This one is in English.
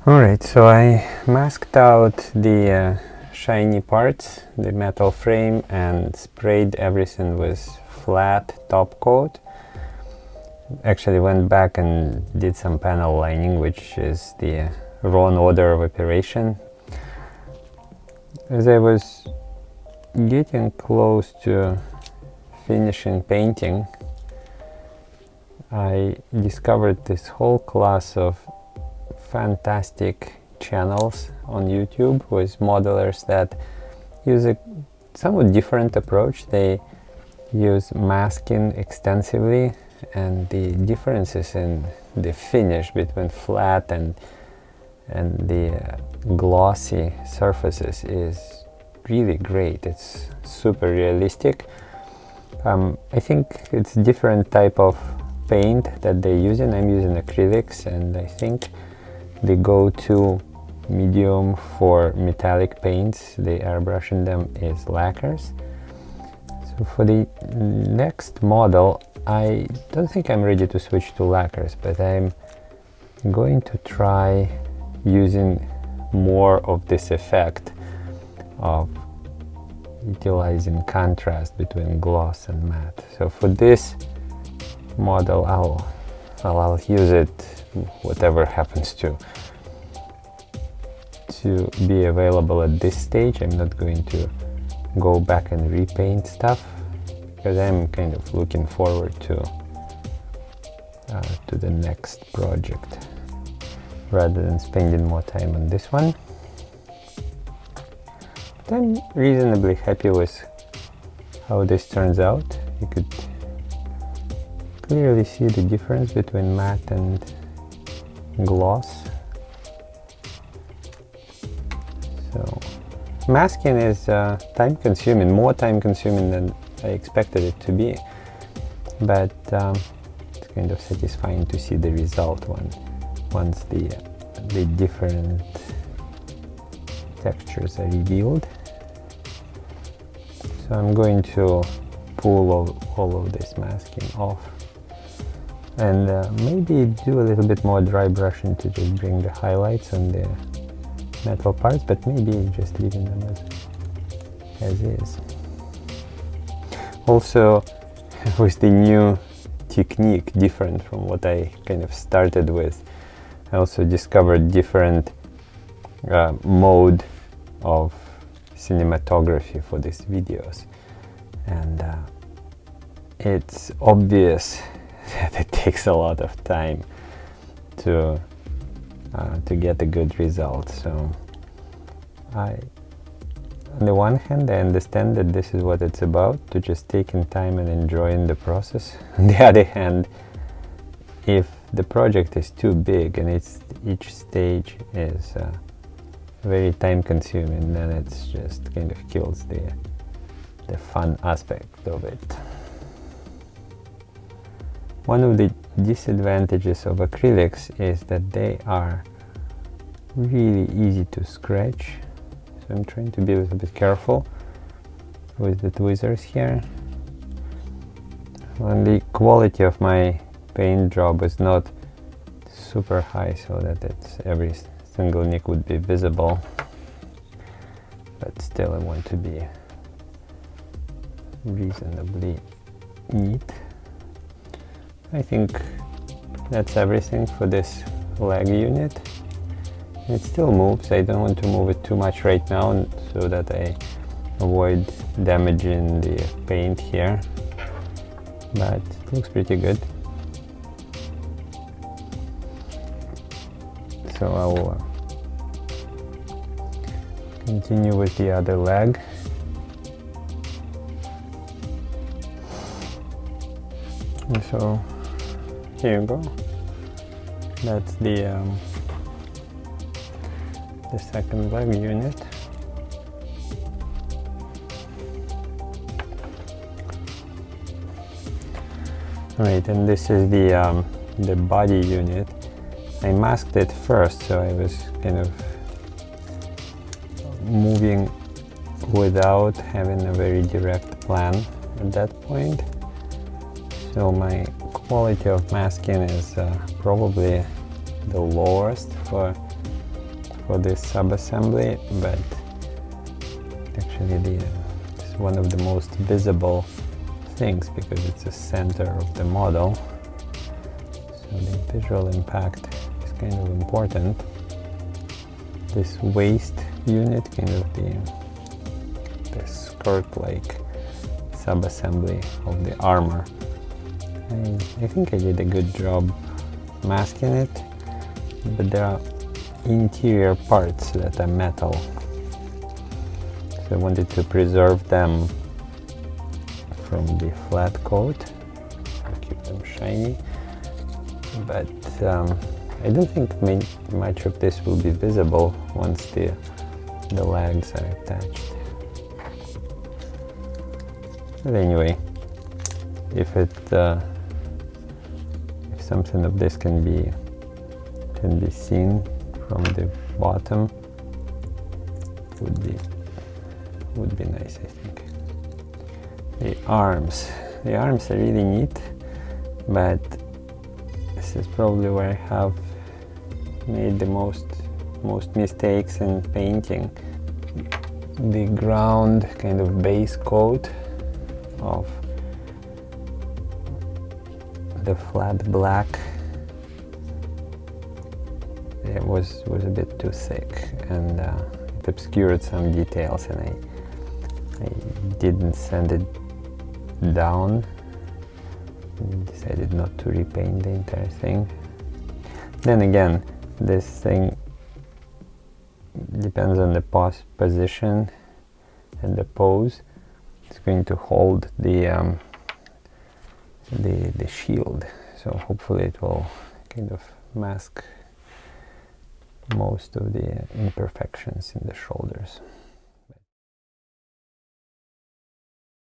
Alright, so I masked out the shiny parts, the metal frame, and sprayed everything with flat top coat. Actually went back and did some panel lining, which is the wrong order of operation. As I was getting close to finishing painting, I discovered this whole class of fantastic channels on YouTube with modelers that use a somewhat different approach. They use masking extensively, and the differences in the finish between flat and the glossy surfaces is really great. It's super realistic. I think it's a different type of paint that they're using. I'm using acrylics, and I think the go-to medium for metallic paints, the airbrushing them, is lacquers. So for the next model, I don't think I'm ready to switch to lacquers, but I'm going to try using more of this effect of utilizing contrast between gloss and matte. So for this model, I'll use it whatever happens to be available at this stage. I'm not going to go back and repaint stuff, because I'm kind of looking forward to the next project rather than spending more time on this one. But I'm reasonably happy with how this turns out. You could clearly see the difference between matte and gloss. So masking is time consuming, more time consuming than I expected it to be, but it's kind of satisfying to see the result once the different textures are revealed. So I'm going to pull all of this masking off, and maybe do a little bit more dry brushing to just bring the highlights on the metal parts, but maybe just leaving them as is. Also, with the new technique, different from what I kind of started with, I also discovered different mode of cinematography for these videos, and it's obvious that it takes a lot of time to get a good result. So on the one hand, I understand that this is what it's about, to just taking time and enjoying the process. On the other hand, if the project is too big and each stage is very time consuming, then it's just kind of kills the fun aspect of it. One of the disadvantages of acrylics is that they are really easy to scratch, so I'm trying to be a little bit careful with the tweezers here. And the quality of my paint job is not super high, so that every single nick would be visible, but still I want to be reasonably neat. I think that's everything for this leg unit. It still moves. I don't want to move it too much right now, so that I avoid damaging the paint here, but it looks pretty good. So I'll continue with the other leg. And so here you go. That's the second leg unit. Right, and this is the body unit. I masked it first, so I was kind of moving without having a very direct plan at that point. So my quality of masking is probably the lowest for for this sub-assembly, but actually it's one of the most visible things because it's the center of the model, so the visual impact is kind of important. This waist unit, kind of the skirt-like sub-assembly of the armor. I think I did a good job masking it, but there are interior parts that are metal, so I wanted to preserve them from the flat coat, keep them shiny, but I don't think much of this will be visible once the legs are attached. But anyway, if something of this can be seen from the bottom, would be nice, I think. The arms are really neat, but this is probably where I have made the most mistakes in painting. The ground kind of base coat of the flat black, it was a bit too thick, and it obscured some details, and I didn't sand it down. Decided not to repaint the entire thing. Then again, this thing depends on the position and the pose. It's going to hold the shield, so hopefully it will kind of mask most of the imperfections in the shoulders.